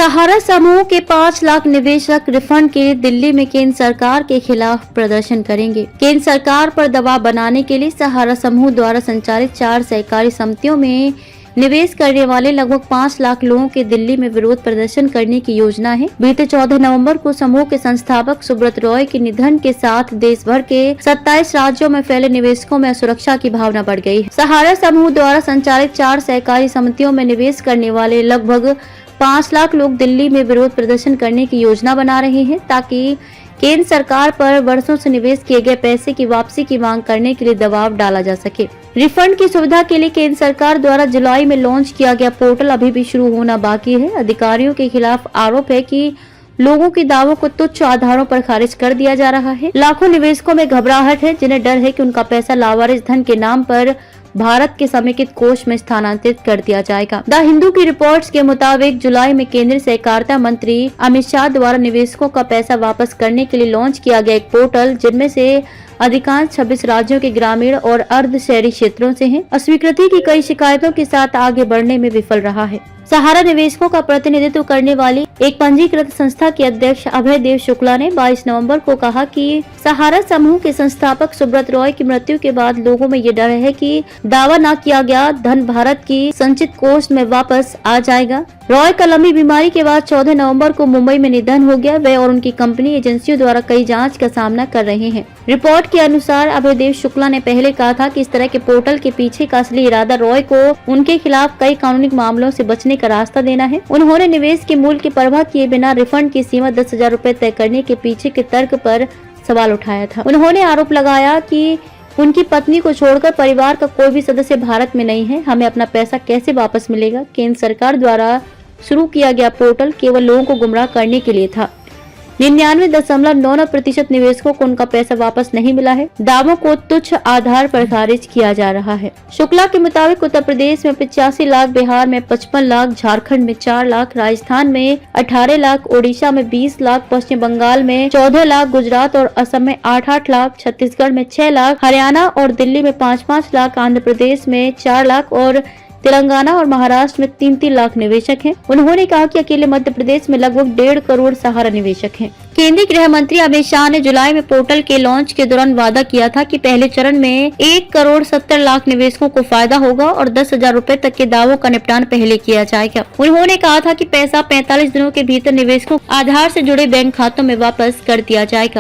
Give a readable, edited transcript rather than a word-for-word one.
सहारा समूह के 5 लाख निवेशक रिफंड के लिए दिल्ली में केंद्र सरकार के खिलाफ प्रदर्शन करेंगे। केंद्र सरकार पर दबाव बनाने के लिए सहारा समूह द्वारा संचालित 4 सहकारी समितियों में निवेश करने वाले लगभग 5 लाख लोगों के दिल्ली में विरोध प्रदर्शन करने की योजना है। बीते 14 नवंबर को समूह के संस्थापक सुब्रत रॉय के निधन के साथ देश भर के 27 राज्यों में फैले निवेशकों में असुरक्षा की भावना बढ़ गई है। सहारा समूह द्वारा संचालित 4 सहकारी समितियों में निवेश करने वाले लगभग 5 लाख लोग दिल्ली में विरोध प्रदर्शन करने की योजना बना रहे हैं ताकि केंद्र सरकार पर वर्षों से निवेश किए गए पैसे की वापसी की मांग करने के लिए दबाव डाला जा सके। रिफंड की सुविधा के लिए केंद्र सरकार द्वारा जुलाई में लॉन्च किया गया पोर्टल अभी भी शुरू होना बाकी है। अधिकारियों के खिलाफ आरोप है कि लोगों के दावों को तुच्छ आधारों पर खारिज कर दिया जा रहा है। लाखों निवेशकों में घबराहट है जिन्हें डर है कि उनका पैसा लावारिस धन के नाम पर भारत के समेकित कोष में स्थानांतरित कर दिया जाएगा। द हिंदू की रिपोर्ट्स के मुताबिक जुलाई में केंद्रीय सहकारिता मंत्री अमित शाह द्वारा निवेशकों का पैसा वापस करने के लिए लॉन्च किया गया एक पोर्टल जिनमें से अधिकांश 26 राज्यों के ग्रामीण और अर्ध शहरी क्षेत्रों से हैं। अस्वीकृति की कई शिकायतों के साथ आगे बढ़ने में विफल रहा है। सहारा निवेशकों का प्रतिनिधित्व करने वाली एक पंजीकृत संस्था के अध्यक्ष अभय देव शुक्ला ने 22 नवंबर को कहा कि सहारा समूह के संस्थापक सुब्रत रॉय की मृत्यु के बाद लोगों में ये डर है कि दावा न किया गया धन भारत की संचित कोष में वापस आ जाएगा। रॉय का लंबी बीमारी के बाद 14 नवंबर को मुंबई में निधन हो गया। वे और उनकी कंपनी एजेंसियों द्वारा कई जांच का सामना कर रहे हैं। रिपोर्ट के अनुसार अभय देव शुक्ला ने पहले कहा था कि इस तरह के पोर्टल के पीछे का असली इरादा रॉय को उनके खिलाफ कई कानूनी मामलों से बचने का रास्ता देना है। उन्होंने निवेश के मूल्य की परवाह किए बिना रिफंड की सीमा 10,000 रूपए तय करने के पीछे के तर्क पर सवाल उठाया था। उन्होंने आरोप लगाया कि उनकी पत्नी को छोड़कर परिवार का कोई भी सदस्य भारत में नहीं है। हमें अपना पैसा कैसे वापस मिलेगा? केंद्र सरकार द्वारा शुरू किया गया पोर्टल केवल लोगों को गुमराह करने के लिए था। 99.99% निवेशकों को उनका पैसा वापस नहीं मिला है। दावों को तुच्छ आधार पर खारिज किया जा रहा है। शुक्ला के मुताबिक उत्तर प्रदेश में 85 लाख, बिहार में 55 लाख, झारखंड में 4 लाख, राजस्थान में 18 लाख, ओडिशा में 20 लाख, पश्चिम बंगाल में 14 लाख, गुजरात और असम में 8-8 लाख, छत्तीसगढ़ में 6 लाख, हरियाणा और दिल्ली में 5-5 लाख, आंध्र प्रदेश में 4 लाख और तेलंगाना और महाराष्ट्र में 3-3 लाख निवेशक हैं। उन्होंने कहा कि अकेले मध्य प्रदेश में लगभग 1.5 करोड़ सहारा निवेशक हैं। केंद्रीय गृह मंत्री अमित शाह ने जुलाई में पोर्टल के लॉन्च के दौरान वादा किया था कि पहले चरण में 1 करोड़ 70 लाख निवेशकों को फायदा होगा और 10,000 रूपए तक के दावों का निपटान पहले किया जाएगा। उन्होंने कहा था कि पैसा 45 दिनों के भीतर निवेशकों आधार से जुड़े बैंक खातों में वापस कर दिया जाएगा।